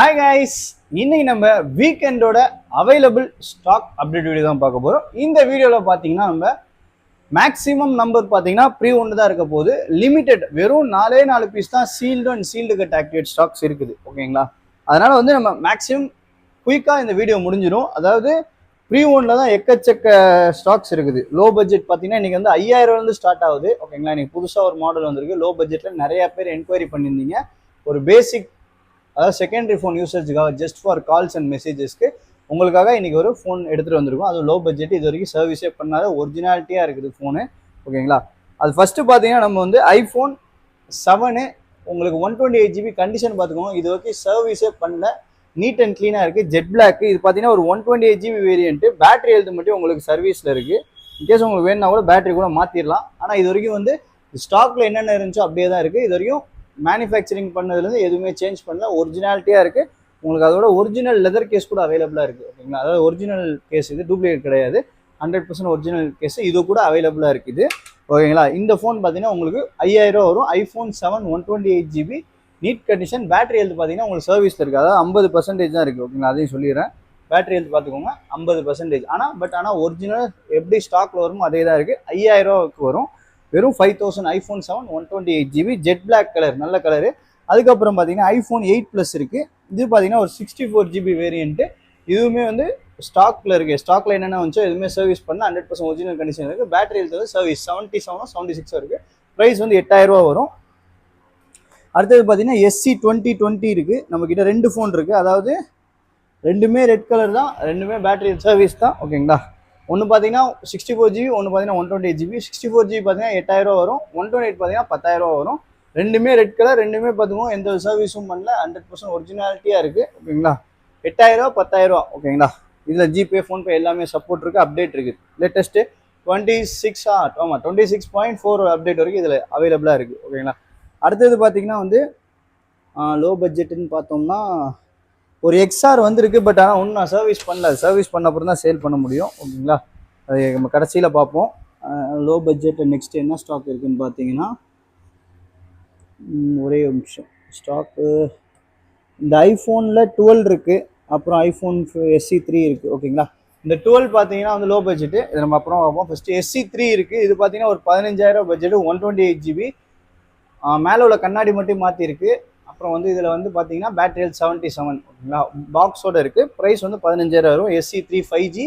Hi guys, இன்னைக்கு நம்ம வீக்கெண்டோட available stock update video தான் பார்க்க போகிறோம். இந்த வீடியோவில் பார்த்தீங்கன்னா நம்ம மேக்ஸிமம் நம்பர் பார்த்தீங்கன்னா ப்ரீ ஒன்று தான் இருக்க போகுது. லிமிடெட் வெறும் 4 பீஸ் தான் sealed and sealed cut activate stocks இருக்குது. ஓகேங்களா, அதனால வந்து நம்ம மேக்ஸிமம் குயிக்காக இந்த வீடியோ முடிஞ்சிடும். அதாவது ப்ரீ ஒன்ல தான் எக்கச்சக்க ஸ்டாக்ஸ் இருக்குது. லோ பட்ஜெட் பார்த்தீங்கன்னா இன்னைக்கு வந்து 5000 ஸ்டார்ட் ஆகுது. ஓகேங்களா, இன்னைக்கு புதுசாக ஒரு மாடல் வந்திருக்கு. லோ பட்ஜெட்டில் நிறைய பேர் என்கொயரி பண்ணியிருந்தீங்க. ஒரு பேசிக் அதாவது செகண்டரி ஃபோன் யூசேஜுக்காக ஜஸ்ட் ஃபார் கால்ஸ் அண்ட் மெசேஜஸ்க்கு உங்களுக்காக இன்றைக்கி ஒரு ஃபோன் எடுத்துகிட்டு வந்திருக்கும். அது லோ பட்ஜெட், இது வரைக்கும் சர்வீஸே பண்ணாத ஒரிஜினாலிட்டியாக இருக்குது ஃபோனு. ஓகேங்களா, அது ஃபஸ்ட்டு பார்த்தீங்கன்னா நம்ம வந்து iPhone 7 உங்களுக்கு 128GB கண்டிஷன் பார்த்துக்கோங்க. இது வரைக்கும் சர்வீஸே பண்ணல, நீட் அண்ட் க்ளீனாக இருக்குது. ஜெட் பிளாக் இது பார்த்தீங்கன்னா ஒரு 128GB வேரியன்ட்டு. பேட்டரி ஹெல்த் மட்டும் உங்களுக்கு சர்வீஸில் இருக்குது. இன்கேஸ் உங்களுக்கு வேணுன்னா கூட பேட்டரி கூட மாற்றிடலாம். ஆனால் இது வரைக்கும் வந்து ஸ்டாக்கில் என்னென்ன இருந்துச்சோ அப்படியே தான் இருக்குது. இது வரைக்கும் மேனுஃபேக்சரிங் பண்ணதுலேருந்து எதுவுமே சேஞ்ச் பண்ணல, ஒரிஜினாலிட்டியாக இருக்குது. உங்களுக்கு அதோட ஒரிஜினல் லெதர் கேஸ் கூட அவைலபிளாக இருக்குது. ஓகேங்களா, அதாவது ஒரிஜினல் கேஸ், இது டூப்ளிகேட் கிடையாது, 100% ஒரிஜினல் கேஸ். இது கூட அவைலபிளாக இருக்குது. ஓகேங்களா, இந்த ஃபோன் பார்த்தீங்கன்னா உங்களுக்கு 5000 வரும். iPhone 7 128GB neat condition. Battery health பார்த்தீங்கன்னா உங்களுக்கு சர்வீஸில் இருக்குது. அதாவது 50% தான் இருக்குது. ஓகேங்களா, அதையும் சொல்லிடுறேன். பேட்டரி ஹெல்த் பார்த்துக்கோங்க 50%. ஆனால் ஒரிஜினல் எப்படி ஸ்டாக்ல வருமோ அதே தான் இருக்குது. 5000 வரும். வெறும் 5000. iPhone 7 128GB jet black colour, நல்ல கலரு. அதுக்கப்புறம் பார்த்தீங்கன்னா iPhone 8 Plus இருக்குது. இது பார்த்தீங்கன்னா ஒரு 64GB வேரியன்ட்டு. இதுவுமே வந்து ஸ்டாக்ல இருக்குது. ஸ்டாக்ல என்னென்ன வந்துச்சோ எதுவுமே சர்வீஸ் பண்ண 100% ஒரிஜினல் கண்டிஷன் இருக்குது. பேட்டரி ஹெல்த் வந்து சர்வீஸ் 77 76 இருக்குது. ப்ரைஸ் வந்து 8000 வரும். அடுத்தது பார்த்தீங்கன்னா SC 2020 இருக்குது. நம்மக்கிட்ட 2 ஃபோன் இருக்குது. அதாவது ரெண்டுமே ரெட் கலர் தான், ரெண்டுமே பேட்டரி சர்வீஸ் தான். ஓகேங்களா, ஒன்று பார்த்தீங்கன்னா 64GB, ஒன்று பார்த்தீங்கன்னா 128GB. 64GB பார்த்தீங்கன்னா 8000 வரும். 128 பார்த்தீங்கன்னா 10000 வரும். ரெண்டுமே ரெட் கலர், ரெண்டுமே பார்த்துக்கோங்க எந்த சர்வீஸும் பண்ணல, 100% ஒரிஜினாலிட்டியாக இருக்குது. ஓகேங்களா, 8000 10000. ஓகேங்களா, இதில் ஜிபே ஃபோன்பே எல்லாமே சப்போர்ட் இருக்குது, அப்டேட் இருக்குது. லேட்டஸ்ட்டு 26.4 அப்டேட் வரைக்கும் இதில் அவைலபிளாக இருக்குது. ஓகேங்களா, அடுத்தது பார்த்தீங்கன்னா வந்து லோ பட்ஜெட்டுன்னு பார்த்தோம்னா ஒரு XR வந்திருக்கு. பட் ஆனால் ஒன்றும் நான் சர்வீஸ் பண்ணல. சர்வீஸ் பண்ண அப்புறம் தான் சேல் பண்ண முடியும். ஓகேங்களா, அது நம்ம கடைசியில் பார்ப்போம். லோ பட்ஜெட் நெக்ஸ்ட் என்ன ஸ்டாக் இருக்குதுன்னு பார்த்தீங்கன்னா, ஒரே ஒரு நிமிஷம். ஸ்டாக்கு இந்த iPhoneல 12 இருக்குது. அப்புறம் iPhone SC3 இருக்குது. ஓகேங்களா, இந்த 12 பார்த்தீங்கன்னா வந்து லோ பட்ஜெட்டு, இது நம்ம அப்புறம் பார்ப்போம். ஃபஸ்ட்டு SC3 இருக்குது. இது பார்த்தீங்கன்னா ஒரு 15000 பட்ஜெட்டு, 128GB. மேலே உள்ள கண்ணாடி மட்டும் மாற்றிருக்கு. அப்புறம் வந்து இதில் வந்து பார்த்தீங்கன்னா பேட்டரி ஹெல்த் 77. ஓகேங்களா, பாக்ஸோட இருக்குது. ப்ரைஸ் வந்து 15000 வரும். SC3 5G.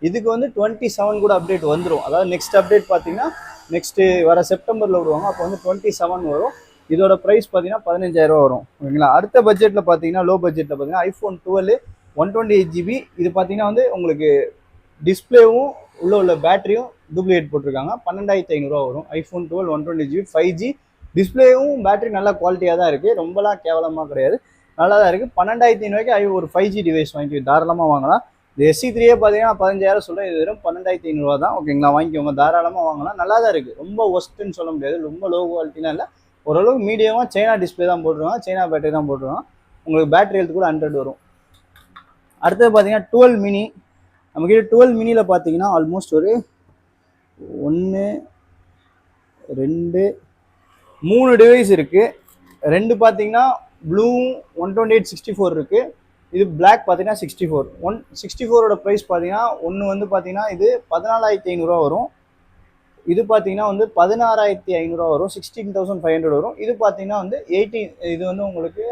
இதுக்கு வந்து 27 கூட அப்டேட் வந்துடும். அதாவது நெக்ஸ்ட் அப்டேட் பார்த்தீங்கன்னா நெக்ஸ்ட்டு வர செப்டம்பரில் விடுவாங்க. அப்போ வந்து 27 வரும். இதோட ப்ரைஸ் பார்த்தீங்கன்னா 15000 வரும். ஓகேங்களா, அடுத்த பட்ஜெட்டில் பார்த்தீங்கன்னா லோ பட்ஜெட்டில் பார்த்தீங்கன்னா iPhone 12 128GB. இது பார்த்தீங்கன்னா வந்து உங்களுக்கு டிஸ்பிளேவும் உள்ள பேட்டரியும் டூப்ளிகேட் போட்டிருக்காங்க. 12500 வரும். iPhone 12 128GB 5G. டிஸ்பிளேவும் பேட்டரி நல்ல குவாலிட்டியாக தான் இருக்குது, ரொம்பலாம் கேவலமாக கிடையாது, நல்லா தான் இருக்குது. 12500 ஒரு 5G டிவைஸ் வாங்கி தாராளமாக வாங்கலாம். இந்த SC3 பார்த்தீங்கன்னா 15000 சொல்கிறேன். இது வெறும் 12500 தான். ஓகேங்களா, வாங்கிக்கோங்க, தாராளமாக வாங்கலாம். நல்லா தான் இருக்குது, ரொம்ப ஒஸ்ட்டுன்னு சொல்ல முடியாது, ரொம்ப லோ குவாலிட்டிலாம் இல்லை, ஓரளவுக்கு மீடியமாக. சைனா டிஸ்பிளே தான் போட்டுருவாங்க, சைனா பேட்டரி தான் போட்டுருவாங்க. உங்களுக்கு பேட்டரி ஹெல்த் கூட 100 வரும். அடுத்தது பார்த்தீங்கன்னா 12 மினி. நம்மக்கிட்ட 12 மினியில் பார்த்தீங்கன்னா ஆல்மோஸ்ட் ஒரு 1 2 3 டிவைஸ் இருக்குது. 2 பார்த்தீங்கன்னா ப்ளூ 128 64 இருக்குது. இது பிளாக் பார்த்தீங்கன்னா 64. 164ஓட ப்ரைஸ் பார்த்தீங்கன்னா ஒன்று வந்து பார்த்தீங்கன்னா இது 14500 வரும். இது பார்த்தீங்கன்னா வந்து 16500 வரும். 16500 வரும். இது பார்த்தீங்கன்னா வந்து 18, இது வந்து உங்களுக்கு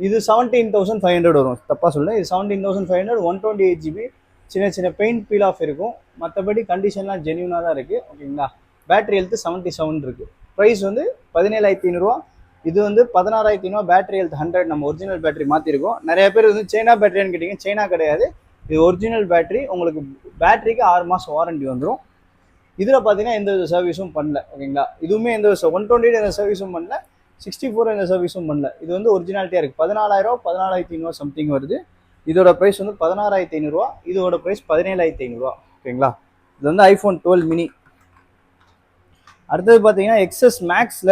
இது 17500 வரும். தப்பாக சொல்லுங்கள், இது 17500. 128GB. சின்ன சின்ன பெயிண்ட் பீல் ஆஃப் இருக்கும், மற்றபடி கண்டிஷன்லாம் ஜென்யூனாக தான் இருக்குது. ஓகேங்களா, பேட்டரி ஹெல்த் 77 இருக்குது. ப்ரைஸ் வந்து 17500. இது வந்து 16500. Battery health 100. நம்ம ஒரிஜினல் பேட்டரி மாற்றிருக்கோம். நிறைய பேர் வந்து சைனா பேட்டரியான்னு கேட்டிங்க, சைனா கிடையாது, இது ஒரிஜினல் பேட்டரி. உங்களுக்கு பேட்டரிக்கு 6 மாதம் வாரண்டி வந்துடும். இதில் பார்த்தீங்கன்னா எந்த வித சர்வீஸும் பண்ணல. ஓகேங்களா, இதுவுமே எந்த 128 எந்த சர்வீஸும் பண்ணல, 64 எந்த சர்வீஸும் பண்ணல. இது வந்து ஒரிஜினாலிட்டியாக இருக்குது. 14000 14500 சம்திங் வருது. இதோட ப்ரைஸ் வந்து 16500. இதோட ப்ரைஸ் 17500. ஓகேங்களா, இது வந்து iPhone 12 மினி. அடுத்தது பார்த்தீங்கன்னா XS மேக்ஸில்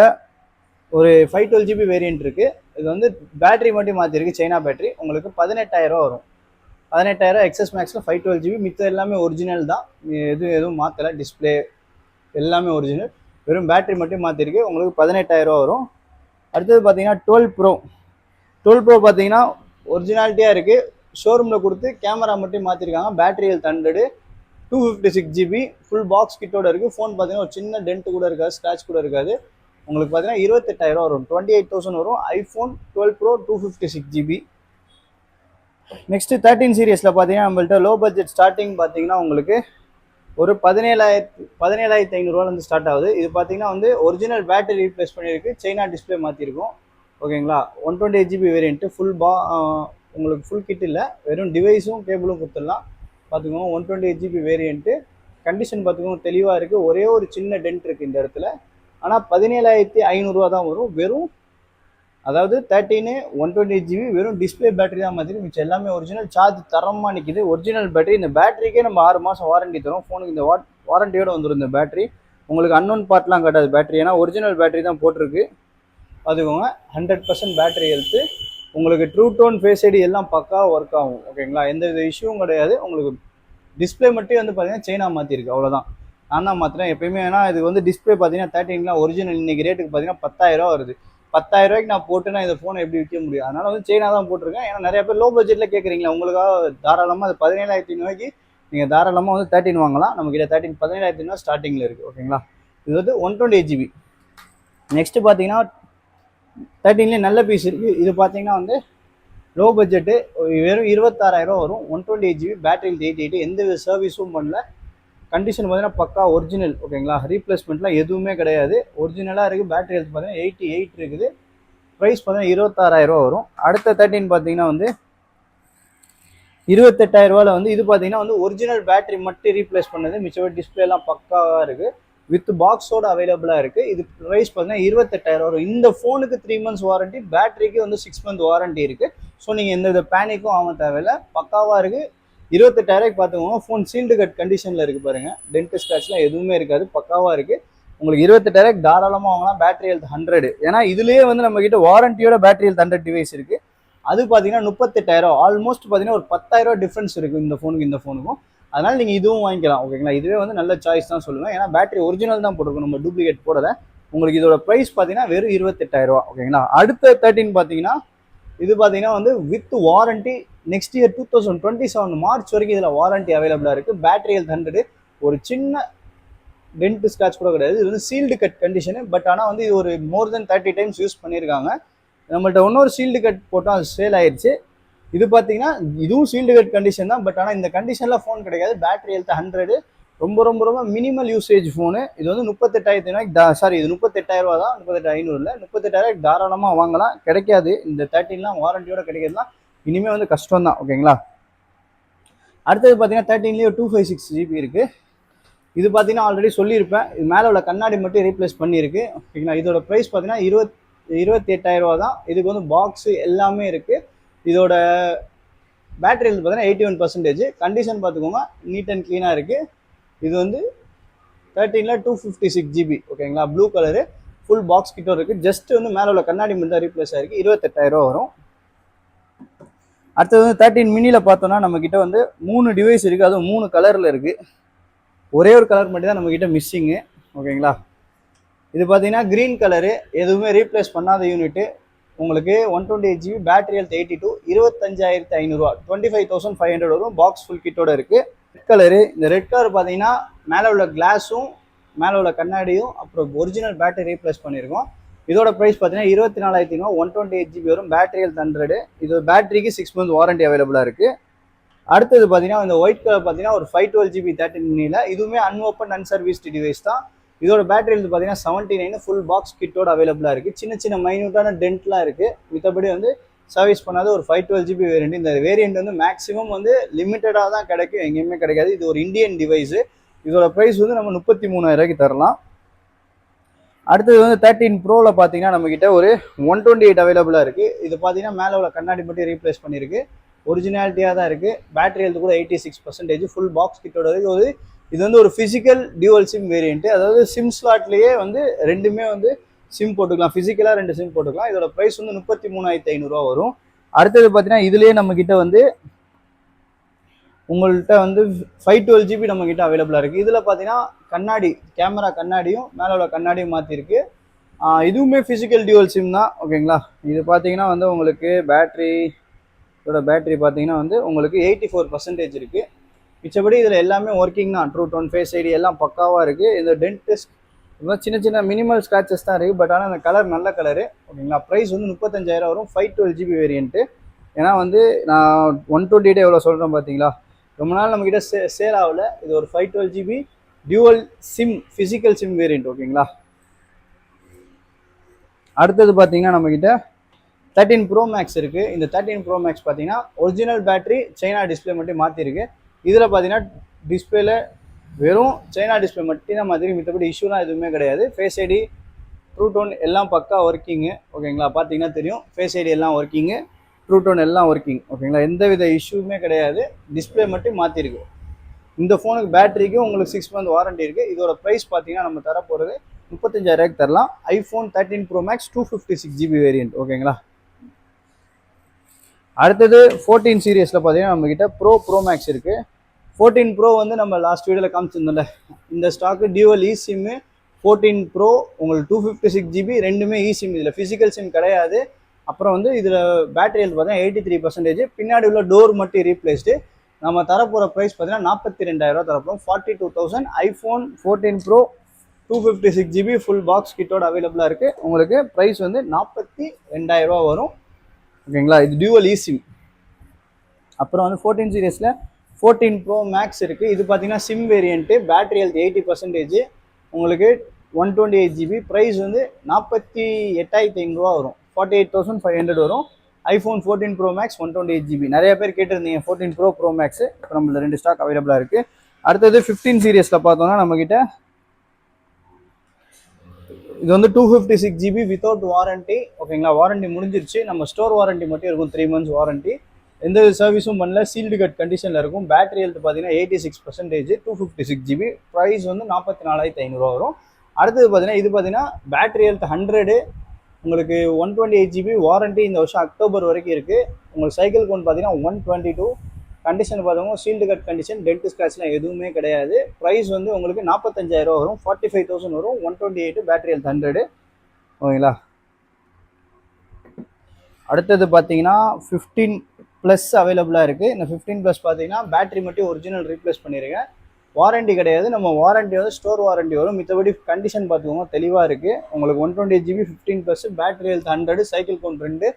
ஒரு 512GB வேரியன்ட் இருக்குது. இது வந்து பேட்டரி மட்டும் மாற்றிருக்கு, சைனா பேட்டரி. உங்களுக்கு 18000 வரும். 18000 XS மேக்ஸில் 512GB. மித்த எல்லாமே ஒரிஜினல் தான், எதுவும் மாற்றலை. டிஸ்பிளே எல்லாமே ஒரிஜினல், வெறும் பேட்டரி மட்டும் மாற்றிருக்கு. உங்களுக்கு 18000 வரும். அடுத்தது பார்த்தீங்கன்னா 12 Pro. 12 Pro பார்த்தீங்கன்னா ஒரிஜினாலிட்டியாக இருக்குது. ஷோரூமில் கொடுத்து கேமரா மட்டும் மாற்றிருக்காங்க. Battery health 100, 256 GB, full box கிட்டோட இருக்குது. ஃபோன் பார்த்தீங்கன்னா ஒரு சின்ன டென்ட் கூட இருக்காது, ஸ்க்ராட்ச் கூட இருக்காது. உங்களுக்கு பார்த்தீங்கன்னா 28,000 வரும், 28,000 வரும். IPhone 12 Pro 256 GB. நெக்ஸ்ட்டு 13 சீரியஸில் பார்த்தீங்கன்னா நம்மள்ட்ட லோ பட்ஜெட் ஸ்டார்டிங் பார்த்தீங்கன்னா உங்களுக்கு ஒரு 17,500 ஸ்டார்ட் ஆகுது. இது பார்த்தீங்கன்னா வந்து ஒரிஜினல் பேட்டரி ரீப்ளேஸ் பண்ணியிருக்கு, சைனா டிஸ்பிளே மாற்றிருக்கோம். ஓகேங்களா, 128 GB வேரியன்ட்டு, உங்களுக்கு ஃபுல் கிட் இல்லை, வெறும் டிவைஸும் கேபிளும் கொடுத்துடலாம். பார்த்துக்கோங்க, 128 GB வேரியன்ட்டு. கண்டிஷன் பார்த்துக்கோங்க தெளிவாக இருக்குது. ஒரே ஒரு சின்ன டென்ட் இருக்குது இந்த இடத்துல. ஆனால் 17,500 தான் வரும். வெறும் அதாவது 13 128 GB வெறும் டிஸ்பிளே பேட்டரி தான் மாதிரி, மிச்சம் எல்லாமே ஒரிஜினல். சார்ஜ் தரமாக நிற்கிது, ஒரிஜினல் பேட்டரி. இந்த பேட்டரிக்கே நம்ம 6 மாதம் வாரண்டி தரும். ஃபோனுக்கு இந்த வாரண்டியோடு வந்துடும் இந்த பேட்டரி. உங்களுக்கு அன்னோன் பார்ட்லாம் காட்டாது பேட்டரி, ஏன்னா ஒரிஜினல் பேட்டரி தான் போட்டிருக்கு. பார்த்துக்கோங்க, 100% பேட்டரி ஹெல்த்து. உங்களுக்கு ட்ரூ டோன், ஃபேஸ் ஐடி எல்லாம் பக்காவாக ஒர்க் ஆகும். ஓகேங்களா, எந்த வித இஷ்யூவும் கிடையாது. உங்களுக்கு டிஸ்பிளே மட்டும் வந்து பார்த்தீங்கன்னா சைனா மாற்றிருக்கு, அவ்வளோதான். நான் தான் மாற்றினேன் எப்பயுமே. ஏன்னா இது வந்து டிஸ்பிளே பார்த்தீங்கன்னா 13 ஒரிஜினல் இன்னைக்கு ரேட்டுக்கு பார்த்தீங்கன்னா 10,000 வருது. 10,000 ரூபாய்க்கு நான் போட்டு நான் இந்த ஃபோனை எப்படி விற்க முடியும்? அதனால வந்து சைனா தான் போட்டிருக்கேன். ஏன்னா நிறைய பேர் லோ பட்ஜெட்டில் கேட்குறீங்களா, உங்களுக்காக தாராளமாக அது 17,500 நீங்கள் தாராளமாக வந்து 13 வாங்கலாம். நம்மக்கிட்ட 17,500 ஸ்டார்டிங்கில் இருக்குது. ஓகேங்களா, இது வந்து 128 GB. நெக்ஸ்ட்டு பார்த்தீங்கன்னா 13 நல்ல பீஸ் இருக்குது. இது பார்த்தீங்கன்னா வந்து லோ பட்ஜெட்டு, வெறும் 26,000 வரும். 128 GB, பேட்டரி 88, எந்த வித சர்வீஸும் பண்ணல. கண்டிஷன் பார்த்தீங்கன்னா பக்கா ஒரிஜினல். ஓகேங்களா, ரீப்ளேஸ்மெண்ட்லாம் எதுவுமே கிடையாது, ஒரிஜினலாக இருக்குது. பேட்டரி ஹெல்த் பார்த்தீங்கன்னா 88 இருக்குது. ப்ரைஸ் பார்த்தீங்கன்னா 26,000 வரும். அடுத்த 13 பார்த்தீங்கன்னா வந்து 28,000 வந்து இது பார்த்தீங்கன்னா வந்து ஒரிஜினல் பேட்டரி மட்டும் ரீப்ளேஸ் பண்ணது, மிச்சபடி டிஸ்பிளேலாம் பக்காவாக இருக்குது. வித் பாக்ஸோட அவைலபிளாக இருக்குது. இது ப்ரைஸ் பார்த்தீங்கன்னா 28,000 வரும். இந்த ஃபோனுக்கு 3 months வாரண்டி, பேட்டரிக்கு வந்து 6 month வாரண்டி இருக்குது. ஸோ நீங்கள் எந்த வித பேனிக்கும் ஆக தேவையில்லை, பக்காவாக இருக்குது. 28,000 பார்த்துக்கோங்க. ஃபோன் சீல்டு கட் கண்டிஷனில் இருக்குது பாருங்கள், டென்ட் ஸ்க்ராட்ச்லாம் எதுவுமே இருக்காது, பக்காவாக இருக்குது. உங்களுக்கு 28,000 தாராளமாக வாங்கலாம். Battery health 100. ஏன்னா இதுலேயே வந்து நம்மக்கிட்ட வாரண்டியோட பேட்டரி ஹெல்த் 100 டிவைஸ் இருக்குது. அது பார்த்தீங்கன்னா 38,000, ஆல்மோஸ்ட் பார்த்தீங்கன்னா ஒரு 10,000 டிஃப்ரென்ஸ் இருக்குது இந்த ஃபோனுக்கு இந்த ஃபோனுக்கும். அதனால் நீங்கள் இதுவும் வாங்கிக்கலாம். ஓகேங்களா, இதுவே வந்து நல்ல சாய்ஸ் தான் சொல்லுவேன். ஏன்னா பேட்டரி ஒரிஜினல் தான் போட்டிருக்கோம், நம்ம டூப்ளிகேட் போடலை. உங்களுக்கு இதோட ப்ரைஸ் பார்த்தீங்கன்னா வெறும் 28,000. ஓகேங்களா, அடுத்த 13 பார்த்தீங்கன்னா இது பார்த்தீங்கன்னா வந்து with warranty. Next year 2027 March வரைக்கும் இதில் வாரண்டி அவைலபிளாக இருக்குது. பேட்டரி ஹெல்த் 100, ஒரு சின்ன டென்ட் ஸ்க்ராட்ச் கூட கிடையாது. இது வந்து சீல்டு கட் கண்டிஷனு. பட் ஆனால் வந்து இது ஒரு மோர் தென் 30 times யூஸ் பண்ணியிருக்காங்க. நம்மள்ட்ட இன்னொரு சீல்டு கட் போட்டால் அது சேல் ஆயிடுச்சு. இது பார்த்தீங்கன்னா இதுவும் சீல்டு கட் கண்டிஷன் தான். பட் ஆனால் இந்த கண்டிஷனில் ஃபோன் கிடைக்காது. பேட்டரி ஹெல்த் 100, ரொம்ப ரொம்ப ரொம்ப மினிமல் யூசேஜ் ஃபோனு. இது வந்து 38,000 சாரி, இது 38,000 தான், 38,500 இல்லை, 38,000 தாராளமாக வாங்கலாம். கிடைக்காது இந்த 13 வாரண்டியோட கிடைக்கிறதுலாம் இனிமேல் வந்து கஷ்டம் தான். ஓகேங்களா, அடுத்தது பார்த்தீங்கன்னா 13 256 GB இருக்குது. இது பார்த்தீங்கன்னா ஆல்ரெடி சொல்லியிருப்பேன், இது மேலே உள்ள கண்ணாடி மட்டும் ரீப்ளேஸ் பண்ணியிருக்கு. ஓகேங்களா, இதோட ப்ரைஸ் பார்த்தீங்கன்னா 28,000 தான். இதுக்கு வந்து பாக்ஸு எல்லாமே இருக்குது. இதோட பேட்டரி ஹெல்த் பார்த்தீங்கன்னா 81%. கண்டிஷன் பார்த்துக்கோங்க, நீட் அண்ட் க்ளீனாக இருக்குது. இது வந்து 13 256 GB. ஓகேங்களா, ப்ளூ கலரு, ஃபுல் பாக்ஸ் கிட்ட இருக்குது. ஜஸ்ட் வந்து மேலே உள்ள கண்ணாடி மட்டும் தான் ரீப்ளேஸ் ஆகிருக்கு. 28,000 வரும். அடுத்தது வந்து 13 மினியில் பார்த்தோன்னா நம்மக்கிட்ட வந்து 3 டிவைஸ் இருக்குது, அதுவும் 3 கலரில் இருக்குது. ஒரே ஒரு கலர் மட்டும் தான் நம்மக்கிட்ட மிஸ்ஸிங்கு. ஓகேங்களா, இது பார்த்தீங்கன்னா க்ரீன் கலரு, எதுவுமே ரீப்ளேஸ் பண்ணாத யூனிட்டு. உங்களுக்கு 128 GB, பேட்டரி ஹெல்த் 82, 25,500, 25,500 வரும். பாக்ஸ் ஃபுல் கிட்டோட இருக்குது. ரெட் கலரு, இந்த ரெட் கலர் பார்த்தீங்கன்னா மேலே உள்ள கிளாஸும் மேலே உள்ள கண்ணாடியும் அப்புறம் ஒரிஜினல் பேட்டரி ரீப்ளேஸ் பண்ணியிருக்கோம். இதோட ப்ரைஸ் பார்த்தீங்கன்னா 24,500, 128 GB வரும். Battery health 100. இது பேட்டரிக்கு 6 month வாரண்டி அவைலபிளாக இருக்குது. அடுத்தது பார்த்தீங்கன்னா இந்த ஒயிட் கலர் பார்த்தீங்கன்னா ஒரு 512 GB 13 மினியில், இதுவுமே அன்ஓப்பன் அன்சர்வீஸ்டு டிவைஸ் தான். இதோட பேட்டரி ஹெல்த் பார்த்தீங்கன்னா 79, ஃபுல் பாக்ஸ் கிட்டோட அவைலபிளாக இருக்குது. சின்ன சின்ன மைன்யூட்டான டென்ட்லாம் இருக்குது. மித்தபடி வந்து சர்வீஸ் பண்ணாத ஒரு 512 GB வேரியண்ட். இந்த வேரியண்ட் வந்து மேக்ஸிமம் வந்து லிமிட்டடாக தான் கிடைக்கும், எங்கேயுமே கிடைக்காது. இது ஒரு இந்தியன் டிவைஸு. இதோட ப்ரைஸ் வந்து நம்ம 33,000 தரலாம். அடுத்தது வந்து 13 ப்ரோவில் பார்த்தீங்கன்னா நம்மக்கிட்ட ஒரு 128 அவைலபிளாக இருக்குது. இது பார்த்தீங்கன்னா மேலே உள்ள கண்ணாடி மட்டும் ரீப்ளேஸ் பண்ணியிருக்கு, ஒரிஜினாலிட்டியாக தான் இருக்குது. பேட்டரி ஹெல்த் கூட 86%, ஃபுல் பாக்ஸ் கிட்டோட இருக்குது. இது வந்து ஒரு ஃபிசிக்கல் டியூவல் சிம் வேரியண்ட்டு, அதாவது சிம் ஸ்லாட்லேயே வந்து ரெண்டுமே வந்து சிம் போட்டுக்கலாம், ஃபிசிக்கலாக 2 சிம் போட்டுக்கலாம். இதோட ப்ரைஸ் வந்து 33,500 வரும். அடுத்தது பார்த்தீங்கன்னா இதுலேயே நம்மக்கிட்ட வந்து உங்கள்கிட்ட வந்து 512 GB நம்மக்கிட்ட அவைலபிளாக இருக்குது. இதில் பார்த்தீங்கன்னா கண்ணாடி, கேமரா கண்ணாடியும் மேலே உள்ள கண்ணாடியும் மாற்றிருக்கு. இதுவுமே ஃபிசிக்கல் டியூவல் சிம் தான். ஓகேங்களா, இது பார்த்தீங்கன்னா வந்து உங்களுக்கு பேட்ரி இதோட பேட்டரி பார்த்தீங்கன்னா வந்து உங்களுக்கு 84% இருக்குது. மிச்சபடி இதில் எல்லாமே ஒர்க்கிங் தான். ட்ரூ டோன், ஃபேஸ் ஐடி எல்லாம் பக்காவாக இருக்குது. இந்த டென்டிஸ்ட் சின்ன சின்ன மினிமல் ஸ்க்ராச்சஸ் தான் இருக்குது. பட் ஆனால் அந்த கலர் நல்ல கலரு, ஓகேங்களா. ப்ரைஸ் வந்து 35,000 வரும். 512GB variant. ஏன்னா வந்து நான் 128 எவ்வளோ சொல்கிறேன் பார்த்தீங்களா, ரொம்ப நாள் நம்மக்கிட்ட சேல் ஆகல. இது ஒரு 512GB dual sim physical sim variant, ஓகேங்களா. அடுத்தது பார்த்தீங்கன்னா நம்மக்கிட்ட 13 Pro Max இருக்குது. இந்த 13 Pro Max பார்த்தீங்கன்னா ஒரிஜினல் பேட்டரி, சைனா டிஸ்பிளே மட்டும் மாற்றிருக்கு. இதில் பார்த்தீங்கன்னா டிஸ்பிளேல வெறும் சைனா டிஸ்பிளே மட்டும் தான் மாதிரி, மித்தபடி இஷ்யூலாம் எதுவுமே கிடையாது. ஃபேஸ் ஐடி, ட்ரூ டோன் எல்லாம் பக்கா ஒர்க்கிங்கு, ஓகேங்களா. பார்த்தீங்கன்னா தெரியும், ஃபேஸ் ஐடி எல்லாம் ஒர்க்கிங்கு, ட்ரூ டோன் எல்லாம் ஒர்க்கிங், ஓகேங்களா. எந்த வித இஷ்யூமே கிடையாது. டிஸ்பிளே மட்டும் மாற்றிருக்கு. இந்த ஃபோனுக்கு பேட்டரிக்கு உங்களுக்கு 6 month வாரண்டி இருக்குது. இதோட ப்ரைஸ் பார்த்தீங்கன்னா நம்ம தர போகிறது 35,000 தரலாம். IPhone 13 Pro Max 256GB variant, ஓகேங்களா. அடுத்தது 14 சீரியஸில் பார்த்தீங்கன்னா நம்மக்கிட்ட ப்ரோ மேக்ஸ் இருக்குது. 14 Pro வந்து நம்ம லாஸ்ட் வீடியோவில் காமிச்சிருந்தோம்ல, இந்த ஸ்டாக்கு டியூவல் சிம்மு. 14 Pro உங்களுக்கு 256GB, ரெண்டுமே சிம். இதில் ஃபிசிக்கல் சிம் கிடையாது. அப்புறம் வந்து இதில் பேட்டரி ஹெல்த் பார்த்தீங்கன்னா 83%. பின்னாடி உள்ள டோர் மட்டும் ரீப்ளேஸ்டு. நம்ம தரப்போகிற ப்ரைஸ் பார்த்தீங்கன்னா 42,000 தரப்போம். 42,000 iPhone 14 Pro 256GB full box கிட்டோட அவைலபிளாக இருக்குது. உங்களுக்கு ப்ரைஸ் வந்து 42,000 வரும், ஓகேங்களா. இது டியூவல் சிம். அப்புறம் வந்து 14 சீரியஸில் 14 Pro Max இருக்குது. இது பார்த்தீங்கன்னா சிம் வேரியண்ட்டு. Battery health 80%. உங்களுக்கு 128GB. ப்ரைஸ் வந்து 48,500 வரும். 48,500 வரும். IPhone 14 Pro Max 128GB. நிறைய பேர் கேட்டிருந்தீங்க 14 Pro Max. இப்போ நம்மள 2 ஸ்டாக் அவைலபிளாக இருக்குது. அடுத்தது 15 சீரியஸில் பார்த்தோம்னா நம்மக்கிட்ட இது வந்து 256GB வித்தவுட் வாரண்டி, ஓகேங்களா. வாரண்டி முடிஞ்சிருச்சு. நம்ம ஸ்டோர் வாரண்டி மட்டும் இருக்கும், 3 months வாரண்டி. எந்த சர்வீஸும் பண்ணல, சீல்டு கட் கண்டிஷனில் இருக்கும். பேட்டரி ஹெல்த் பார்த்தீங்கன்னா 86%. 256GB. ப்ரைஸ் வந்து 44,500 வரும். அடுத்தது பார்த்தீங்கன்னா இது பார்த்தீங்கன்னா பேட்டரி ஹெல்த் 100, உங்களுக்கு 128GB வாரண்டி. இந்த வருஷம் அக்டோபர் வரைக்கும் இருக்குது. உங்களுக்கு சைக்கிள் கவுண்ட் பார்த்தீங்கன்னா 122. கண்டிஷன் பார்த்தவங்க சீல்டு கட் கண்டிஷன், டென்ட் ஸ்க்ராட்ச்லாம் எதுவுமே கிடையாது. ப்ரைஸ் வந்து உங்களுக்கு 45,000 வரும். 45,000 வரும். 128 பேட்டரி ஹெல்த் 100, ஓகேங்களா. அடுத்தது பார்த்தீங்கன்னா 15+ அவைலபிளாக இருக்குது. இந்த 15+ பார்த்தீங்கன்னா பேட்டரி மட்டும் ஒரிஜினல் ரீப்ளேஸ் பண்ணியிருக்கேன். வாரண்டி கிடையாது. நம்ம வாரண்டி வந்து ஸ்டோர் வாரண்டி வரும். மித்தபடி கண்டிஷன் பார்த்துக்கோங்க, தெளிவாக இருக்குது. உங்களுக்கு 128GB 15+, battery health 100, cycle count 2,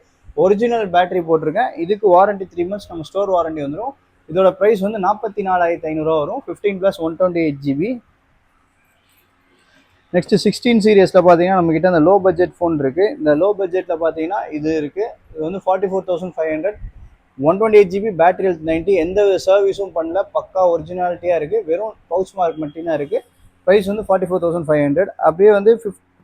original battery போட்டிருக்கேன். இதுக்கு வாரண்டி 3 months, நம்ம ஸ்டோர் வாரண்டி வந்துடும். இதோட ப்ரைஸ் வந்து 44,500 வரும். 15+ 128GB. நெக்ஸ்ட் 16 சீரியஸில் பார்த்தீங்கன்னா நம்மக்கிட்ட அந்த லோ பட்ஜெட் ஃபோன் இருக்குது. இந்த லோ பட்ஜெட்டில் பார்த்தீங்கன்னா இது இருக்குது. இது வந்து 44,500. 128GB, battery health 90. எந்த சர்வீஸும் பண்ணல, பக்கா ஒரிஜினாலிட்டியாக இருக்குது. வெறும் பவுச் மார்க் மட்டும் தான் இருக்குது. ப்ரைஸ் வந்து 44,500. அப்படியே வந்து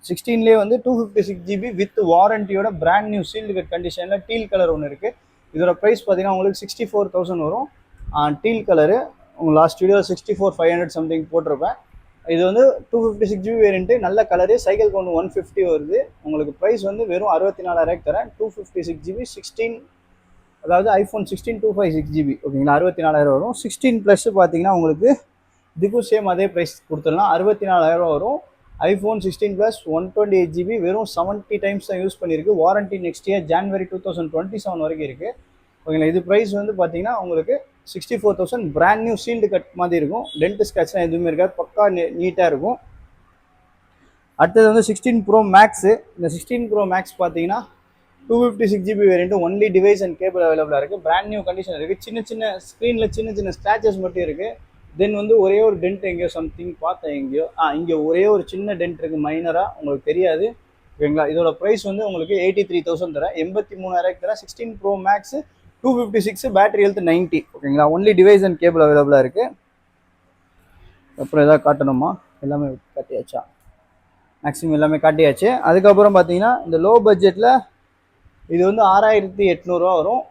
16லேயே வந்து 256GB வித் வாரண்டியோட பிராண்ட் நியூ சீல்டு கட் கண்டிஷனில் டீல் கலர் ஒன்று இருக்குது. இதோட ப்ரைஸ் பார்த்தீங்கன்னா உங்களுக்கு 64,000 வரும். டீல் கலரு உங்கள் லாஸ்ட் வீடியோ 64,500 சம்திங் போட்டிருப்பேன். இது வந்து 256GB வேரியண்ட்டு, நல்ல கலரு. சைக்கிள் கவுண்ட் 150 வருது. உங்களுக்கு ப்ரைஸ் வந்து வெறும் 64,000 தரேன். 256GB 16, அதாவது ஐஃபோன் 16 256GB, ஓகேங்களா. 64,000 வரும். 16+ பார்த்தீங்கன்னா உங்களுக்கு இதுக்கும் சேம் அதே ப்ரைஸ் கொடுத்துடலாம். 64,000 வரும். ஐஃபோன் 16+ 128GB, வெறும் 70 times தான் யூஸ் பண்ணியிருக்கு. வாரண்டி நெக்ஸ்ட் இயர் ஜான்வரி 2027 வரைக்கும் இருக்குது, ஓகேங்களா. இது ப்ரைஸ் வந்து பார்த்தீங்கன்னா உங்களுக்கு 64,000. பிராண்ட் நியூ சீல்டு கட் மாதிரி இருக்கும். டென்ட் ஸ்க்ராட்ச்லாம் எதுவுமே இருக்காது, பக்கா நீட்டாக இருக்கும். அடுத்தது வந்து 16 Pro Max. இந்த 16 Pro Max பார்த்தீங்கன்னா 256GB variant, only device and cable அவைலபிளாக இருக்குது. பிராண்ட் நியூ கண்டிஷன் இருக்குது. சின்ன சின்ன ஸ்க்ரீனில் சின்ன சின்ன ஸ்க்ராச்சஸ் மட்டும் இருக்குது. தென் வந்து ஒரே ஒரு டென்ட் எங்கேயோ சம்திங் பார்த்தேன், எங்கேயோ இங்கே ஒரே ஒரு சின்ன டென்ட் இருக்குது, மைனராக, உங்களுக்கு தெரியாது, ஓகேங்களா. இதோட ப்ரைஸ் வந்து உங்களுக்கு 83,000 தரேன். 83,000 தரேன். 16 Pro Max 256, பேட்டரி ஹெல்த் 90, ஓகேங்களா. ஒன்லி டிவைஸ் அண்ட் கேபிள் அவைலபிளாக இருக்குது. அப்புறம் எதாவது காட்டணுமா? எல்லாமே காட்டியாச்சா? மேக்ஸிமம் எல்லாமே காட்டியாச்சு. அதுக்கப்புறம் பார்த்தீங்கன்னா இந்த லோ பட்ஜெட்டில் இது வந்து 6,800 வரும்.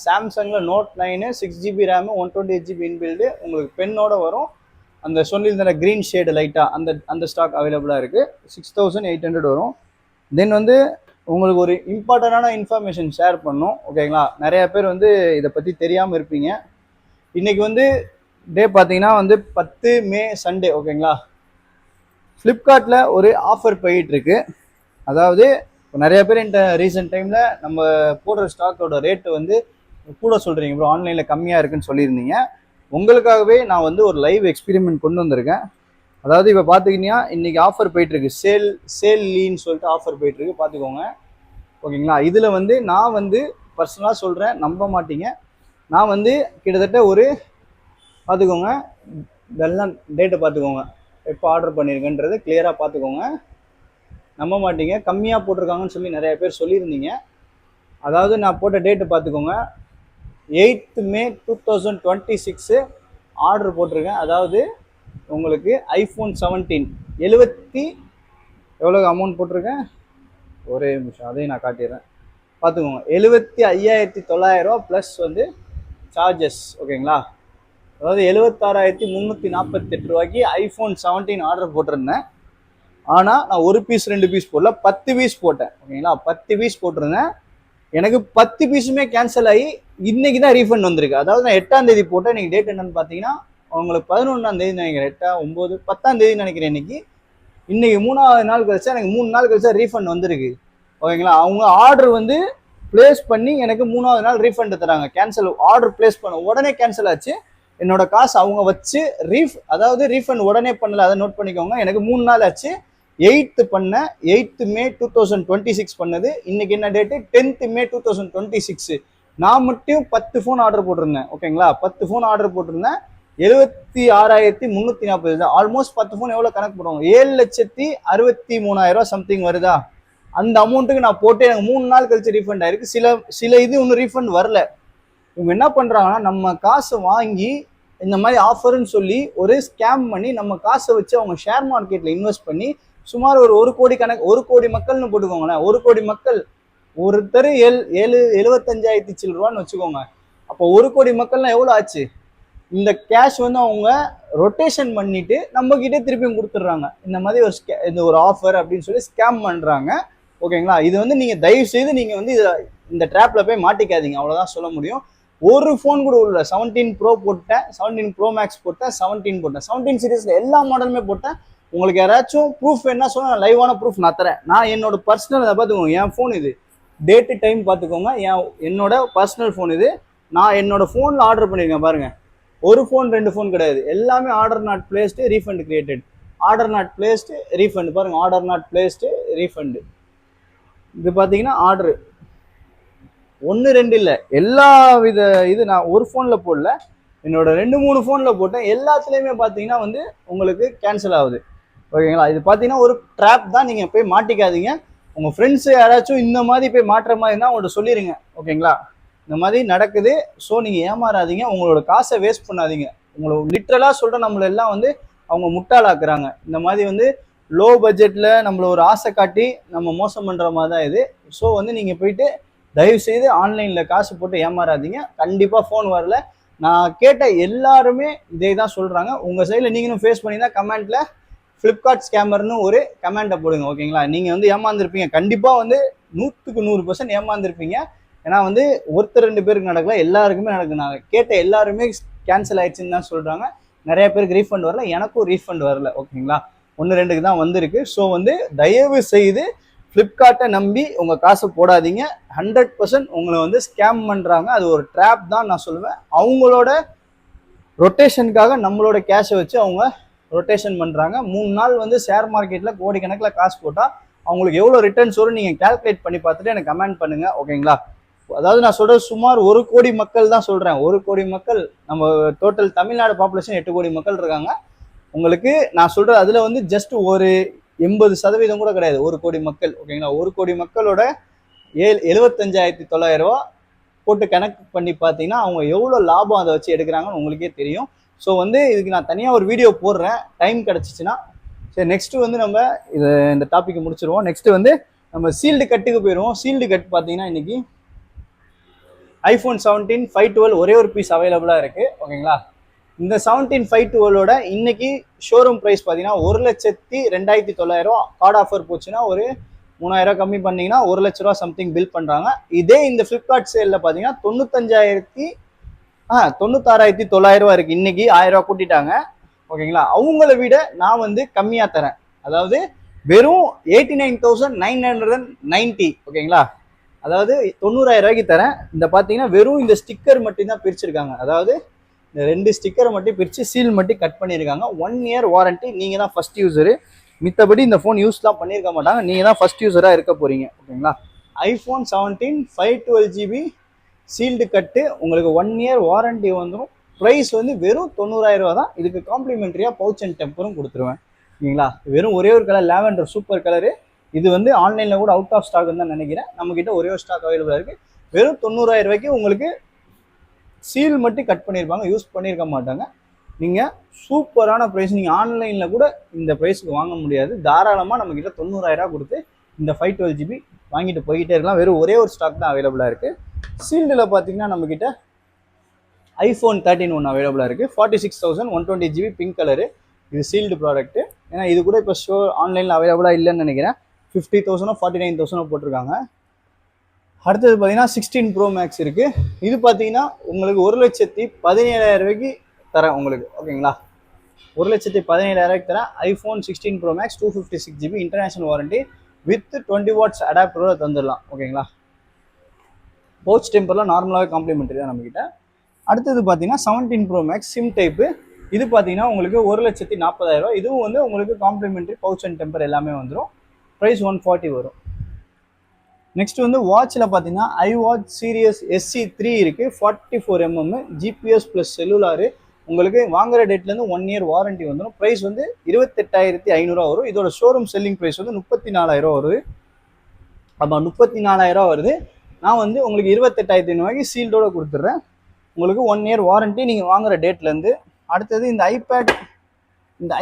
சாம்சங்கில் Note 9 6GB RAM 128GB inbuilt, உங்களுக்கு பென்னோட வரும். அந்த சொல்லியிருந்த க்ரீன் ஷேடு லைட்டாக அந்த ஸ்டாக் அவைலபிளாக இருக்குது. 6,800 வரும். தென் வந்து உங்களுக்கு ஒரு இம்பார்ட்டண்டான இன்ஃபர்மேஷன் ஷேர் பண்ணோம், ஓகேங்களா. நிறைய பேர் வந்து இதை பற்றி தெரியாமல் இருப்பீங்க. இன்றைக்கி வந்து டே பார்த்தீங்கன்னா வந்து 10 May சண்டே, ஓகேங்களா. ஃப்ளிப்கார்ட்டில் ஒரு ஆஃபர் போயிட்டுருக்கு. அதாவது இப்போ நிறைய பேர் இந்த ரீசெண்ட் டைமில் நம்ம போடுற ஸ்டாக்கோட ரேட்டு வந்து கூட சொல்கிறீங்க ப்ரோ, ஆன்லைனில் கம்மியாக இருக்குன்னு சொல்லியிருந்தீங்க. உங்களுக்காகவே நான் வந்து ஒரு லைவ் எக்ஸ்பெரிமெண்ட் கொண்டு வந்திருக்கேன். அதாவது இப்போ பார்த்துக்கிட்டீங்கன்னா இன்றைக்கி ஆஃபர் போயிட்டுருக்கு, சேல் லீன்னு சொல்லிட்டு ஆஃபர் போயிட்டுருக்கு, பார்த்துக்கோங்க. ஓகேங்களா? இதில் வந்து நான் வந்து பர்சனலாக சொல்கிறேன், நம்ப மாட்டீங்க. நான் வந்து கிட்டத்தட்ட ஒரு பார்த்துக்கோங்க, இதெல்லாம் டேட்டை பார்த்துக்கோங்க, எப்போ ஆர்டர் பண்ணியிருக்கேன்றது கிளியராக பார்த்துக்கோங்க. நம்ப மாட்டீங்க, கம்மியாக போட்டிருக்காங்கன்னு சொல்லி நிறைய பேர் சொல்லியிருந்தீங்க. அதாவது நான் போட்ட டேட்டு பார்த்துக்கோங்க, 8 May 2026 ஆர்டர் போட்டிருக்கேன். அதாவது உங்களுக்கு ஐஃபோன் 17 எவ்வளோ அமௌண்ட் போட்டிருக்கேன், ஒரே நிமிஷம் அதையும் நான் காட்டிடுறேன், பார்த்துக்கோங்க. 75,900 ப்ளஸ் வந்து சார்ஜஸ். ஓகேங்களா? அதாவது 76,348 ரூபாய்க்கு ஐஃபோன் 17 ஆர்டர் போட்டிருந்தேன். ஆனால் நான் ஒரு பீஸ் 2 பீஸ் போடல, 10 பீஸ் போட்டேன். ஓகேங்களா? 10 பீஸ் போட்டிருந்தேன். எனக்கு 10 பீஸுமே கேன்சல் ஆகி இன்னைக்கு தான் ரீஃபண்ட் வந்திருக்கு. அதாவது நான் 8ஆம் தேதி போட்டேன். இன்னைக்கு டேட் என்னன்னு பார்த்தீங்கன்னா உங்களுக்கு 11ஆம் தேதி நினைக்கிறேன், 8, 9, 10ஆம் தேதி நினைக்கிறேன். இன்னைக்கு 3வது நாள் கழிச்சா எனக்கு 3 நாள் கழிச்சா ரீஃபண்ட் வந்திருக்கு. ஓகேங்களா? அவங்க ஆர்டர் வந்து பிளேஸ் பண்ணி எனக்கு 3வது நாள் ரீஃபண்ட் தராங்க. கேன்சல் ஆர்டர் பிளேஸ் பண்ண உடனே கேன்சல் ஆச்சு. என்னோட காசு அவங்க வச்சு அதாவது ரீஃபண்ட் உடனே பண்ணல, அதை நோட் பண்ணிக்கோங்க. எனக்கு 3 நாள் ஆச்சு. 8 பண்ணேன், 8 May 2026 பண்ணது. இன்னைக்கு என்ன டேட்டு, 10th May 2026. நான் மட்டும் 10 ஃபோன் ஆர்டர் போட்டிருந்தேன். ஓகேங்களா? 10 ஃபோன் ஆர்டர் போட்டிருந்தேன். 76,340. ஆல்மோஸ்ட் 10 ஃபோன் எவ்வளோ கணக்கு போடுவாங்க, 7,63,000 சம்திங் வருதா? அந்த அமௌண்ட்டுக்கு நான் போட்டு எனக்கு 3 நாள் கழிச்சு ரீஃபண்ட் ஆயிருக்கு. சில இது ஒன்றும் ரீஃபண்ட் வரல. இவங்க என்ன பண்ணுறாங்கன்னா, நம்ம காசை வாங்கி இந்த மாதிரி ஆஃபர்னு சொல்லி ஒரு ஸ்கேம் பண்ணி நம்ம காசை வச்சு அவங்க ஷேர் மார்க்கெட்டில் இன்வெஸ்ட் பண்ணி சுமார் ஒரு 1 கோடி கணக்கு, 1 கோடி மக்கள்னு போட்டுக்கோங்களேன். 1 கோடி மக்கள், ஒருத்தர் 75,000 சில்லறான்னு வச்சுக்கோங்க. அப்போ 1 கோடி மக்கள்லாம் எவ்வளோ ஆச்சு? இந்த கேஷ் வந்து அவங்க ரொட்டேஷன் பண்ணிட்டு நம்ம கிட்டே திருப்பியும் கொடுத்துட்றாங்க. இந்த மாதிரி இந்த ஒரு ஆஃபர் அப்படின்னு சொல்லி ஸ்கேம் பண்ணுறாங்க. ஓகேங்களா? இது வந்து நீங்கள் தயவு செய்து நீங்கள் வந்து இந்த ட்ராப்ல போய் மாட்டிக்காதீங்க, அவ்வளோதான் சொல்ல முடியும். ஒரு ஃபோன் கூட உள்ள 17 ப்ரோ போட்டேன், 17 ப்ரோ மேக்ஸ் போட்டேன், 17 போட்டேன், 17 சீரீஸ்ல எல்லா மாடலுமே போட்டேன். உங்களுக்கு யாராச்சும் ப்ரூஃப் என்ன சொன்னா லைவான ப்ரூஃப் நான் தரேன். நான் என்னோட பர்சனல் அதை பார்த்துக்கோங்க, என் ஃபோன் இது, டேட்டு டைம் பார்த்துக்கோங்க, என்னோட பர்சனல் ஃபோன் இது. நான் என்னோட ஃபோனில் ஆர்டர் பண்ணியிருக்கேன் பாருங்க. ஒரு ஃபோன் 2 ஃபோன் கிடையாது, எல்லாமே order not placed refund created, order not placed refund. பாருங்க, ஆர்டர் நாட் பிளேஸ்டு ரீஃபண்ட். இது பார்த்தீங்கன்னா ஆர்டர் 1 2 இல்லை, எல்லா வித இது நான் ஒரு ஃபோனில் போடல, என்னோட 2 3 ஃபோனில் போட்டேன். எல்லாத்துலேயுமே பார்த்தீங்கன்னா வந்து உங்களுக்கு கேன்சல் ஆகுது. ஓகேங்களா? இது பார்த்தீங்கன்னா ஒரு ட்ராப் தான், நீங்கள் போய் மாட்டிக்காதீங்க. உங்கள் ஃப்ரெண்ட்ஸு யாராச்சும் இந்த மாதிரி போய் மாட்டுற மாதிரி இருந்தால் அவங்கள்ட்ட சொல்லிடுங்க. ஓகேங்களா? இந்த மாதிரி நடக்குது, ஸோ நீங்கள் ஏமாறாதீங்க, உங்களோட காசை வேஸ்ட் பண்ணாதீங்க. உங்களை லிட்ரலாக சொல்கிற நம்மளை எல்லாம் வந்து அவங்க முட்டாளாக்குறாங்க. இந்த மாதிரி வந்து லோ பட்ஜெட்டில் நம்மளை ஒரு ஆசை காட்டி நம்ம மோசம் பண்ணுற மாதிரி தான் இது. ஸோ வந்து நீங்கள் போயிட்டு தயவு செய்து ஆன்லைனில் காசு போட்டு ஏமாறாதீங்க. கண்டிப்பாக ஃபோன் வரல. நான் கேட்ட எல்லாருமே இதே தான் சொல்கிறாங்க. உங்கள் சைடில் நீங்களும் ஃபேஸ் பண்ணிங்கன்னா கமெண்ட்டில் ஃப்ளிப்கார்ட் ஸ்கேமர்னு ஒரு கமெண்ட்டை போடுங்க. ஓகேங்களா? நீங்கள் வந்து ஏமாந்துருப்பீங்க, கண்டிப்பாக வந்து 100க்கு 100% ஏமாந்துருப்பீங்க. ஏன்னா வந்து ஒருத்தர் 2 பேருக்கு நடக்கல, எல்லாருக்குமே நடக்குது. நான் கேட்ட எல்லாருமே கேன்சல் ஆயிடுச்சுன்னு தான் சொல்கிறாங்க. நிறைய பேருக்கு ரீஃபண்ட் வரல, எனக்கும் ரீஃபண்ட் வரல. ஓகேங்களா? 1 2க்கு தான் வந்திருக்கு. ஸோ வந்து தயவு செய்து ஃப்ளிப்கார்ட்டை நம்பி உங்கள் காசை போடாதீங்க. 100% உங்களை வந்து ஸ்கேம் பண்ணுறாங்க. அது ஒரு ட்ராப் தான் நான் சொல்லுவேன். அவங்களோட ரொட்டேஷனுக்காக நம்மளோட கேஷை வச்சு அவங்க ரொட்டேஷன் பண்ணுறாங்க. 3 நாள் வந்து ஷேர் மார்க்கெட்டில் கோடிக்கணக்கில் காசு போட்டால் அவங்களுக்கு எவ்வளோ ரிட்டர்ன்ஸ் வரும் நீங்கள் கேல்குலேட் பண்ணி பார்த்துட்டு எனக்கு கமெண்ட் பண்ணுங்கள். ஓகேங்களா? அதாவது நான் சொல்கிறது சுமார் 1 கோடி மக்கள் தான் சொல்கிறேன். 1 கோடி மக்கள், நம்ம டோட்டல் தமிழ்நாடு பாப்புலேஷன் 8 கோடி மக்கள் இருக்காங்க. உங்களுக்கு நான் சொல்கிறது அதில் வந்து ஜஸ்ட் ஒரு 80% கூட கிடையாது 1 கோடி மக்கள். ஓகேங்களா? 1 கோடி மக்களோட 75,900 போட்டு கனெக்ட் பண்ணி பார்த்தீங்கன்னா அவங்க எவ்வளோ லாபம் அதை வச்சு எடுக்கிறாங்கன்னு உங்களுக்கே தெரியும். ஸோ வந்து இதுக்கு நான் தனியாக ஒரு வீடியோ போடுறேன், டைம் கிடச்சிச்சின்னா. சரி, நெக்ஸ்ட்டு வந்து நம்ம இந்த டாப்பிக்கை முடிச்சிருவோம். நெக்ஸ்ட்டு வந்து நம்ம சீல்டு கட்டுக்கு போயிடுவோம். சீல்டு கட் பார்த்தீங்கன்னா இன்றைக்கி ஐஃபோன் 17 512 ஒரே ஒரு பீஸ் அவைலபிளாக இருக்குது. ஓகேங்களா? இந்த 17 512ஓட இன்னைக்கு ஷோரூம் ப்ரைஸ் பார்த்தீங்கன்னா 1,02,900. கார்டு ஆஃபர் போச்சுன்னா ஒரு 3,000 கம்மி பண்ணிங்கன்னா 1 லட்ச ரூபா சம்திங் பில் பண்ணுறாங்க. இதே இந்த ஃப்ளிப்கார்ட் சேலில் பார்த்தீங்கன்னா 96,900 இருக்குது. இன்னைக்கு 1000 கூட்டிட்டாங்க. ஓகேங்களா? அவங்கள விட நான் வந்து கம்மியாக தரேன். அதாவது வெறும் 89,990. ஓகேங்களா? அதாவது 90,000 ரூபாய்க்கு தரேன். இந்த பார்த்தீங்கன்னா வெறும் இந்த ஸ்டிக்கர் மட்டும் தான் பிரிச்சிருக்காங்க. அதாவது இந்த 2 ஸ்டிக்கரை மட்டும் பிரித்து சீல் மட்டும் கட் பண்ணியிருக்காங்க. 1 இயர் வாரண்ட்டி. நீங்கள் தான் ஃபஸ்ட் யூஸரு. மித்தபடி இந்த ஃபோன் யூஸ்லாம் பண்ணியிருக்க மாட்டாங்க. நீங்கள் தான் ஃபஸ்ட் யூஸராக இருக்க போகிறீங்க. ஓகேங்களா? iPhone 17 512GB சீல்டு கட்டு உங்களுக்கு 1 இயர் வாரண்ட்டி வந்துடும். ப்ரைஸ் வந்து வெறும் 90,000 ரூபா தான். இதுக்கு காம்ப்ளிமெண்ட்ரியாக பவுச் அண்ட் டெம்பரும் கொடுத்துருவேன். ஓகேங்களா? வெறும் ஒரே ஒரு கலர், லேவெண்டர் சூப்பர் கலரு. இது வந்து ஆன்லைனில் கூட அவுட் ஆஃப் ஸ்டாக்னு தான் நினைக்கிறேன். நம்மக்கிட்ட ஒரே ஒரு ஸ்டாக் அவைலபிளாக இருக்குது. வெறும் 90,000 ரூபாய்க்கு உங்களுக்கு சீல் மட்டும் கட் பண்ணியிருப்பாங்க, யூஸ் பண்ணியிருக்க மாட்டாங்க. நீங்கள் சூப்பரான ப்ரைஸ். நீங்கள் ஆன்லைனில் கூட இந்த ப்ரைஸுக்கு வாங்க முடியாது. தாராளமாக நம்மக்கிட்ட 90,000 ரூபா கொடுத்து இந்த 512GB வாங்கிட்டு போய்கிட்டே இருக்கலாம். வெறும் ஒரே ஒரு ஸ்டாக் தான் அவைலபிளாக இருக்குது. சீல்டில் பார்த்தீங்கன்னா நம்மக்கிட்ட iPhone 13 ஒன்று அவைலபிளாக இருக்குது. 46,000 120GB பிங்க் கலரு. இது சீல்டு ப்ராடக்ட்டு. ஏன்னா இது கூட இப்போ ஆன்லைனில் அவைலபிளாக இல்லைன்னு நினைக்கிறேன். 50,000 49,000 போட்டிருக்காங்க. அடுத்தது பார்த்தீங்கன்னா 16 Pro Max இருக்குது. இது பார்த்தீங்கன்னா உங்களுக்கு 1,17,000 ரூபாய்க்கு தரேன் உங்களுக்கு. ஓகேங்களா? 1,17,000 ரூபாய்க்கு தரேன். iPhone 16 Pro Max 256GB international warranty with 20 watts அடாப்டரோட தந்துடலாம். ஓகேங்களா? பவுச் டெம்பர்லாம் நார்மலாகவே காம்ப்ளிமெண்ட்ரி தான் நம்மக்கிட்ட. அடுத்தது பார்த்தீங்கன்னா 17 Pro Max சிம் டைப்பு. இது பார்த்தீங்கன்னா உங்களுக்கு 1,40,000 ரூபா. இதுவும் வந்து உங்களுக்கு காம்ப்ளிமெண்ட்ரி பவுச் அண்ட் டெம்பர் எல்லாமே வந்துடும். ப்ரைஸ் 140 வரும். நெக்ஸ்ட் வந்து வாட்சில் பார்த்தீங்கன்னா iWatch Series SC3 இருக்குது. 44mm GPS plus cellular. உங்களுக்கு வாங்குற டேட்லேருந்து 1 இயர் வாரண்ட்டி வந்துடும். ப்ரைஸ் வந்து 28,500 வரும். இதோட ஷோரூம் செல்லிங் ப்ரைஸ் வந்து 34,000 வருது. ஆமாம், 34,000 வருது. நான் வந்து உங்களுக்கு 28,500 ரூபாய்க்கு சீல்டோடு கொடுத்துட்றேன். உங்களுக்கு 1 இயர் வாரண்ட்டி நீங்கள் வாங்குற டேட்லேருந்து. அடுத்தது இந்த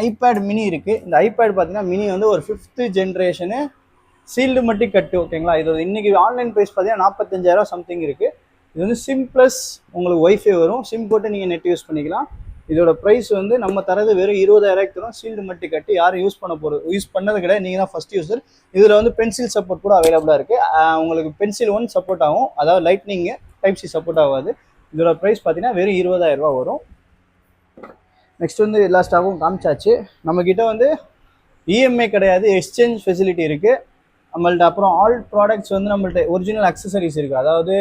ஐபேட் மினி இருக்குது. இந்த ஐபேட் பார்த்தீங்கன்னா மினி வந்து ஒரு 5th ஜென்ரேஷனு சீல்டு மட்டும் கட்டு. ஓகேங்களா? இது இன்றைக்கி ஆன்லைன் ப்ரைஸ் பார்த்தீங்கன்னா 45,000 சம்திங் இருக்குது. இது வந்து சிம் ப்ளஸ் உங்களுக்கு ஒய்ஃபை வரும். சிம் போட்டு நீங்கள் நெட் யூஸ் பண்ணிக்கலாம். இதோட ப்ரைஸ் வந்து நம்ம தரது வெறும் 20,000 தரும். சீல்டு மட்டும் கட்டி யாரும் யூஸ் பண்ணது கிடையாது. நீங்கள் தான் ஃபஸ்ட் யூஸர். இதில் வந்து பென்சில் சப்போர்ட் கூட அவைலபிளாக இருக்குது. உங்களுக்கு பென்சில் 1 சப்போர்ட் ஆகும். அதாவது லைட்னிங்கு டைப் சி சப்போர்ட் ஆகாது. இதோட ப்ரைஸ் பார்த்தீங்கன்னா வெறும் 20,000 ரூபா வரும். நெக்ஸ்ட் வந்து எல்லா ஸ்டாக்கும் காமிச்சாச்சு. நம்மக்கிட்ட வந்து இஎம்ஐ கிடையாது, எக்ஸ்சேஞ்ச் ஃபெசிலிட்டி இருக்குது நம்மள்ட்ட. அப்புறம் ஆல் ப்ராடக்ட்ஸ் வந்து நம்மள்ட்ட ஒரிஜினல் அக்சசரிஸ் இருக்குது. அதாவது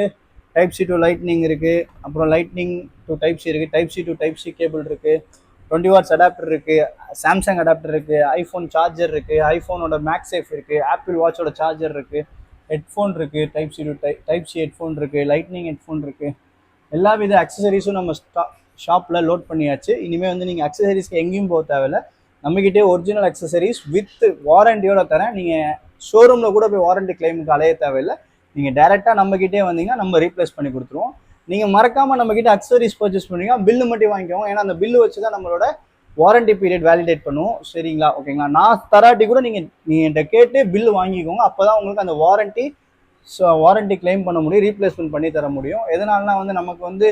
டைப் சி டு லைட்னிங் இருக்குது, அப்புறம் லைட்னிங் டு டைப் சி இருக்குது, type C to type C cable இருக்குது, 20 வாட்ஸ் அடாப்டர் இருக்குது, சாம்சங் அடாப்டர் இருக்குது, ஐஃபோன் சார்ஜர் இருக்குது, ஐஃபோனோட மேக்ஸேஃப் இருக்குது, ஆப்பிள் வாட்சோட சார்ஜர் இருக்குது, ஹெட்ஃபோன் இருக்குது, type C to type C headphone இருக்குது, லைட்னிங் ஹெட்ஃபோன் இருக்குது. எல்லா வித அக்சசரிஸும் நம்ம ஷாப்பில் லோட் பண்ணியாச்சு. இனிமேல் வந்து நீங்கள் அக்சசரிஸ்க்கு எங்கேயும் போக தேவையில்லை. நம்மக்கிட்டே ஒரிஜினல் அக்சசரிஸ் வித் வாரண்டியோட தரேன். நீங்கள் ஷோரூமில் கூட போய் வாரண்டி கிளைமுக்கு அலைய தேவையில்லை. நீங்கள் டேரெக்டாக நம்மக்கிட்டே வந்தீங்கன்னா நம்ம ரீப்ளேஸ் பண்ணி கொடுத்துருவோம். நீங்கள் மறக்காமல் நம்மக்கிட்ட அக்சசரிஸ் பர்ச்சேஸ் பண்ணுவீங்க, பில்லு மட்டும் வாங்கிக்கோங்க. ஏன்னா அந்த பில்லு வச்சு தான் நம்மளோட வாரண்டி பீரியட் வேலிடேட் பண்ணுவோம். சரிங்களா? ஓகேங்களா? நான் தராட்டி கூட நீங்கள் என்கிட்ட கேட்டு பில்லு வாங்கிக்கோங்க. அப்போ தான் உங்களுக்கு அந்த வாரண்டி கிளைம் பண்ண முடியும், ரீப்ளேஸ்மெண்ட் பண்ணி தர முடியும். எதனாலனா வந்து நமக்கு வந்து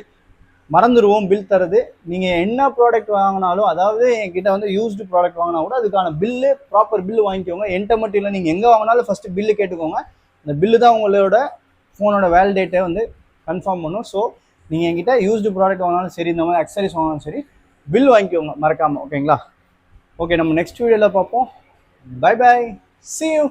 மறந்துடுவோம் பில் தரது. நீங்கள் என்ன ப்ராடக்ட் வாங்கினாலும், அதாவது என்கிட்ட வந்து யூஸ்டு ப்ராடக்ட் வாங்கினா கூட அதுக்கான பில்லு, ப்ராப்பர் பில்லு வாங்கிக்கோங்க. என்கிட்ட மட்டும் இல்லை, நீங்கள் எங்கே வாங்கினாலும் ஃபஸ்ட்டு பில்லு கேட்டுக்கோங்க. அந்த பில்லு தான் உங்களோட ஃபோனோட வேலிடேட்டை வந்து கன்ஃபார்ம் பண்ணும். ஸோ நீங்கள் என்கிட்ட யூஸ்டு ப்ராடக்ட் வாங்கினாலும் சரி, இந்த மாதிரி அக்சசரிஸ் வாங்கினாலும் சரி, பில் வாங்கிக்கோங்க மறக்காமல். ஓகேங்களா? ஓகே, நம்ம நெக்ஸ்ட் வீடியோவில் பார்ப்போம். Bye bye, see you.